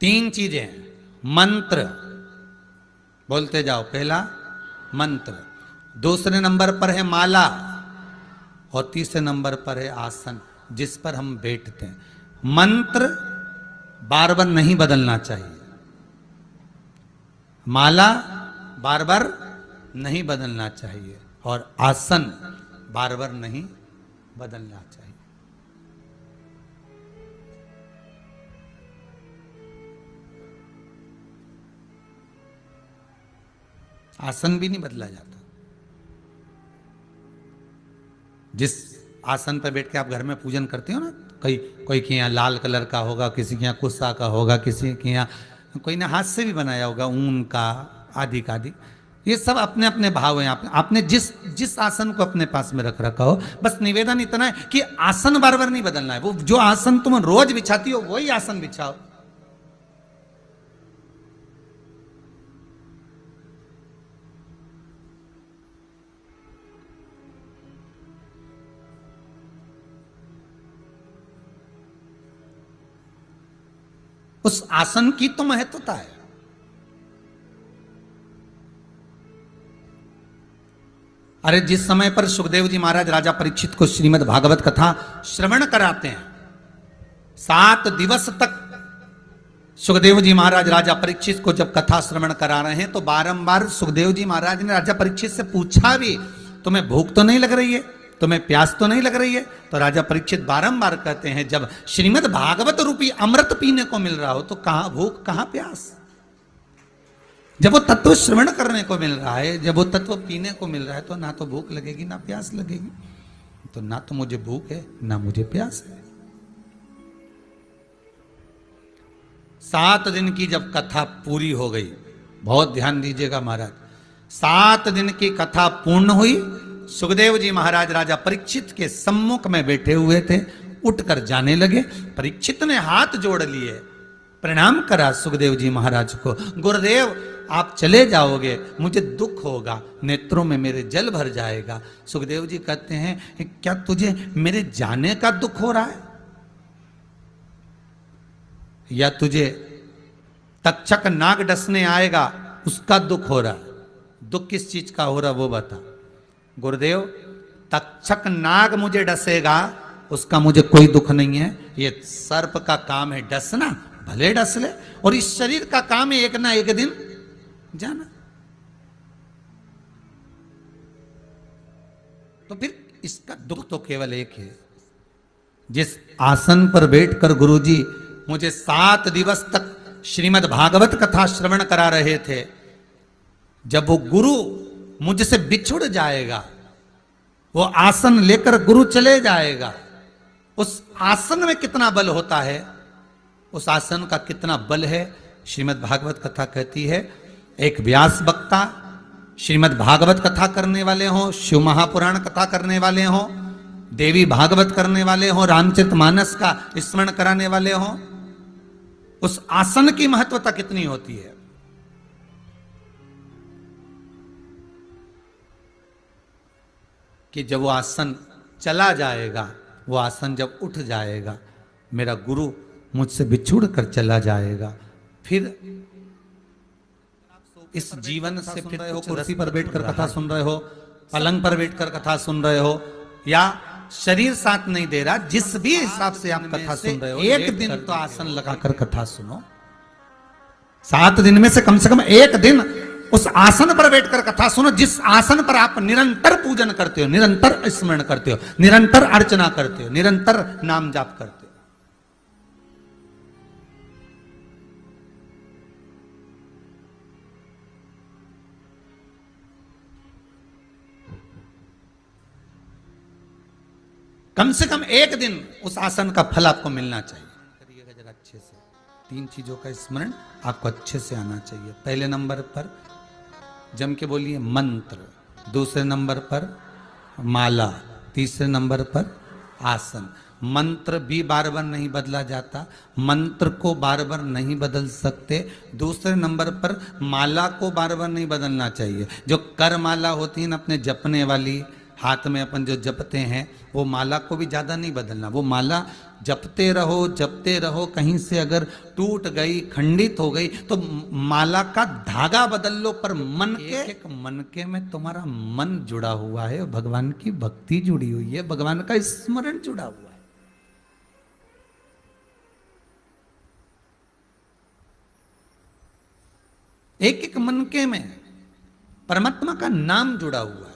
तीन चीजें, मंत्र बोलते जाओ, पहला मंत्र, दूसरे नंबर पर है माला और तीसरे नंबर पर है आसन जिस पर हम बैठते हैं। मंत्र बार बार नहीं बदलना चाहिए, माला बार बार नहीं बदलना चाहिए और आसन बार बार नहीं बदलना चाहिए। आसन भी नहीं बदला जाता। जिस आसन पर बैठ के आप घर में पूजन करते हो ना, कोई के यहाँ लाल कलर का होगा, किसी के यहाँ कुस्सा का होगा, किसी के यहाँ कोई ने हाथ से भी बनाया होगा, ऊन का आदि का आदि। ये सब अपने अपने भाव हैं। आपने जिस आसन को अपने पास में रख रखा हो, बस निवेदन इतना है कि आसन बार बार नहीं बदलना है। वो जो आसन तुम रोज बिछाती हो वही आसन बिछाओ। उस आसन की तो महत्वता है। अरे जिस समय पर सुखदेव जी महाराज राजा परीक्षित को श्रीमद् भागवत कथा श्रवण कराते हैं, 7 दिवस तक सुखदेव जी महाराज राजा परीक्षित को जब कथा श्रवण करा रहे हैं तो बारंबार सुखदेव जी महाराज ने राजा परीक्षित से पूछा भी, तुम्हें भूख तो नहीं लग रही है, तुम्हें प्यास तो नहीं लग रही है? तो राजा परीक्षित बारंबार कहते हैं, जब श्रीमद् भागवत रूपी अमृत पीने को मिल रहा हो तो कहां भूख कहां प्यास। जब वो तत्व श्रवण करने को मिल रहा है, जब वो तत्व पीने को मिल रहा है, तो ना तो भूख लगेगी ना प्यास लगेगी। तो ना तो मुझे भूख है ना मुझे प्यास है। 7 दिन की जब कथा पूरी हो गई, बहुत ध्यान दीजिएगा महाराज, 7 दिन की कथा पूर्ण हुई। सुखदेव जी महाराज राजा परीक्षित के सम्मुख में बैठे हुए थे, उठकर जाने लगे। परीक्षित ने हाथ जोड़ लिए, प्रणाम करा सुखदेव जी महाराज को। गुरुदेव आप चले जाओगे, मुझे दुख होगा, नेत्रों में मेरे जल भर जाएगा। सुखदेव जी कहते हैं, क्या तुझे मेरे जाने का दुख हो रहा है या तुझे तक्षक नाग डसने आएगा उसका दुख हो रहा है? दुख किस चीज का हो रहा वो बता। गुरुदेव तक्षक नाग मुझे डसेगा उसका मुझे कोई दुख नहीं है, ये सर्प का काम है डसना, भले डस ले, और इस शरीर का काम है एक ना एक दिन जाना। तो फिर इसका दुख तो केवल एक है। जिस आसन पर बैठकर गुरुजी मुझे 7 दिवस तक श्रीमद् भागवत कथा श्रवण करा रहे थे, जब वो गुरु मुझसे बिछुड़ जाएगा, वो आसन लेकर गुरु चले जाएगा, उस आसन में कितना बल होता है, उस आसन का कितना बल है। श्रीमद् भागवत कथा कहती है, एक व्यास वक्ता श्रीमद् भागवत कथा करने वाले हों, शिव महापुराण कथा करने वाले हों, देवी भागवत करने वाले हों, रामचरितमानस का स्मरण कराने वाले हों, उस आसन की महत्वता कितनी होती है। कि जब वो आसन चला जाएगा, वो आसन जब उठ जाएगा, मेरा गुरु मुझसे बिछुड़ कर चला जाएगा, फिर इस जीवन से फिर रहे हो, कुर्सी पर बैठकर कथा सुन रहे हो, पलंग पर बैठकर कथा सुन रहे हो, या शरीर साथ नहीं दे रहा, जिस भी हिसाब से आप कथा सुन रहे हो, एक दिन तो आसन लगाकर कथा सुनो। 7 दिन में से कम 1 दिन उस आसन पर बैठकर कथा सुनो, जिस आसन पर आप निरंतर पूजन करते हो, निरंतर स्मरण करते हो, निरंतर अर्चना करते हो, निरंतर नाम जाप करते हो। कम से कम 1 दिन उस आसन का फल आपको मिलना चाहिए। करिएगा जरा अच्छे से। 3 चीजों का स्मरण आपको अच्छे से आना चाहिए। पहले नंबर पर जम के बोलिए मंत्र, दूसरे नंबर पर माला, तीसरे नंबर पर आसन। मंत्र भी बार बार नहीं बदला जाता, मंत्र को बार बार नहीं बदल सकते। दूसरे नंबर पर माला को बार बार नहीं बदलना चाहिए। जो कर माला होती है ना अपने जपने वाली, हाथ में अपन जो जपते हैं वो माला को भी ज़्यादा नहीं बदलना, वो माला जपते रहो, कहीं से अगर टूट गई, खंडित हो गई तो माला का धागा बदल लो, पर मन के एक मनके में तुम्हारा मन जुड़ा हुआ है, भगवान की भक्ति जुड़ी हुई है, भगवान का स्मरण जुड़ा हुआ है। एक एक मनके में परमात्मा का नाम जुड़ा हुआ है।